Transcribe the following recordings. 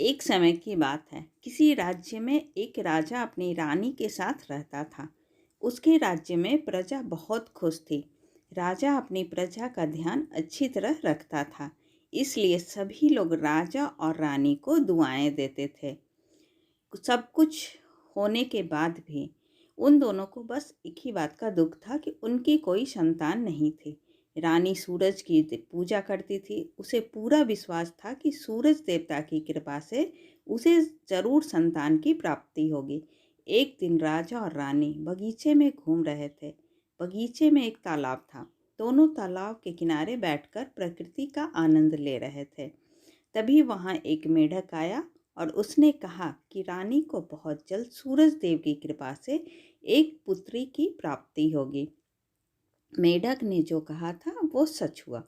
एक समय की बात है। किसी राज्य में एक राजा अपनी रानी के साथ रहता था। उसके राज्य में प्रजा बहुत खुश थी। राजा अपनी प्रजा का ध्यान अच्छी तरह रखता था, इसलिए सभी लोग राजा और रानी को दुआएं देते थे। सब कुछ होने के बाद भी उन दोनों को बस एक ही बात का दुख था कि उनकी कोई संतान नहीं थी। रानी सूरज की पूजा करती थी। उसे पूरा विश्वास था कि सूरज देवता की कृपा से उसे जरूर संतान की प्राप्ति होगी। एक दिन राजा और रानी बगीचे में घूम रहे थे। बगीचे में एक तालाब था। दोनों तालाब के किनारे बैठकर प्रकृति का आनंद ले रहे थे। तभी वहां एक मेढक आया और उसने कहा कि रानी को बहुत जल्द सूरज देव की कृपा से एक पुत्री की प्राप्ति होगी। मेढक ने जो कहा था वो सच हुआ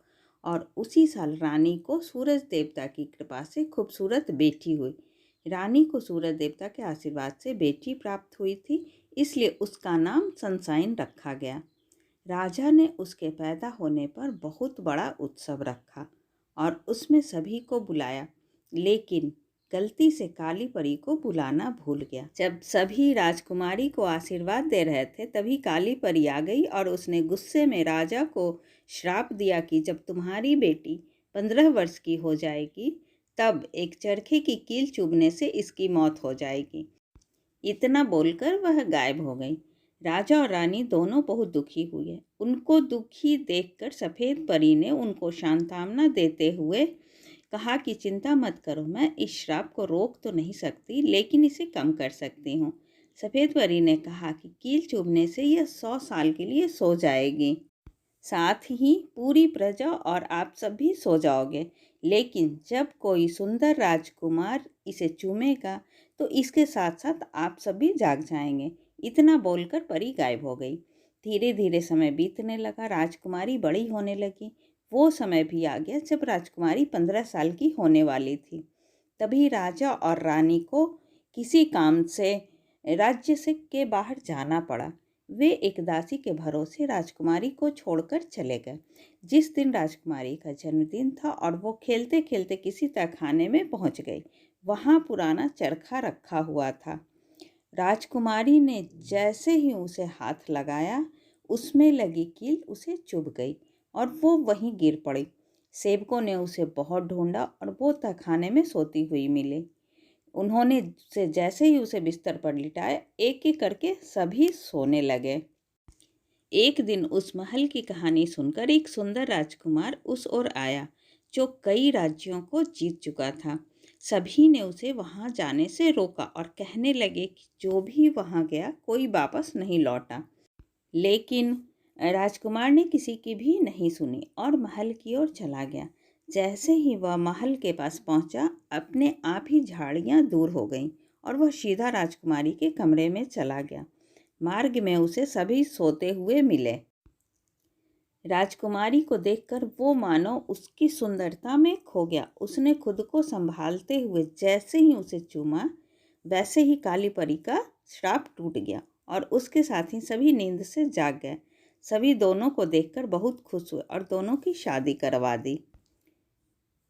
और उसी साल रानी को सूरज देवता की कृपा से खूबसूरत बेटी हुई। रानी को सूरज देवता के आशीर्वाद से बेटी प्राप्त हुई थी, इसलिए उसका नाम सनशाइन रखा गया। राजा ने उसके पैदा होने पर बहुत बड़ा उत्सव रखा और उसमें सभी को बुलाया, लेकिन गलती से काली परी को बुलाना भूल गया। जब सभी राजकुमारी को आशीर्वाद दे रहे थे, तभी काली परी आ गई और उसने गुस्से में राजा को श्राप दिया कि जब तुम्हारी बेटी 15 वर्ष की हो जाएगी, तब एक चरखे की कील चुभने से इसकी मौत हो जाएगी। इतना बोलकर वह गायब हो गई। राजा और रानी दोनों बहुत दुखी हुए। उनको दुखी देखकर सफ़ेद परी ने उनको सांत्वना देते हुए कहा कि चिंता मत करो, मैं इस श्राप को रोक तो नहीं सकती, लेकिन इसे कम कर सकती हूँ। सफ़ेद परी ने कहा कि कील चुभने से यह 100 साल के लिए सो जाएगी। साथ ही पूरी प्रजा और आप सब भी सो जाओगे, लेकिन जब कोई सुंदर राजकुमार इसे चूमेगा तो इसके साथ साथ आप सब भी जाग जाएंगे। इतना बोलकर परी गायब हो गई। धीरे धीरे समय बीतने लगा। राजकुमारी बड़ी होने लगी। वो समय भी आ गया जब राजकुमारी 15 साल की होने वाली थी। तभी राजा और रानी को किसी काम से राज्य से के बाहर जाना पड़ा। वे एक दासी के भरोसे राजकुमारी को छोड़कर चले गए। जिस दिन राजकुमारी का जन्मदिन था और वो खेलते खेलते किसी तहखाने में पहुंच गई, वहां पुराना चरखा रखा हुआ था। राजकुमारी ने जैसे ही उसे हाथ लगाया, उसमें लगी कील उसे चुभ गई और वो वहीं गिर पड़ी। सेवकों ने उसे बहुत ढूंढा और वो तहखाने में सोती हुई मिली। उन्होंने जैसे ही उसे बिस्तर पर लिटाया, एक एक करके सभी सोने लगे। एक दिन उस महल की कहानी सुनकर एक सुंदर राजकुमार उस ओर आया, जो कई राज्यों को जीत चुका था। सभी ने उसे वहां जाने से रोका और कहने लगे कि जो भी वहां गया कोई वापस नहीं लौटा। लेकिन राजकुमार ने किसी की भी नहीं सुनी और महल की ओर चला गया। जैसे ही वह महल के पास पहुंचा, अपने आप ही झाड़ियां दूर हो गईं और वह सीधा राजकुमारी के कमरे में चला गया। मार्ग में उसे सभी सोते हुए मिले। राजकुमारी को देखकर वो मानो उसकी सुंदरता में खो गया। उसने खुद को संभालते हुए जैसे ही उसे चूमा, वैसे ही काली परी का श्राप टूट गया और उसके साथ ही सभी नींद से जाग गए। सभी दोनों को देखकर बहुत खुश हुए और दोनों की शादी करवा दी।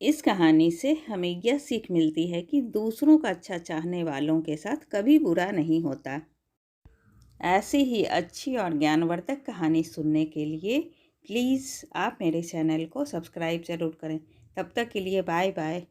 इस कहानी से हमें यह सीख मिलती है कि दूसरों का अच्छा चाहने वालों के साथ कभी बुरा नहीं होता। ऐसी ही अच्छी और ज्ञानवर्धक कहानी सुनने के लिए प्लीज़ आप मेरे चैनल को सब्सक्राइब ज़रूर करें। तब तक के लिए बाय बाय।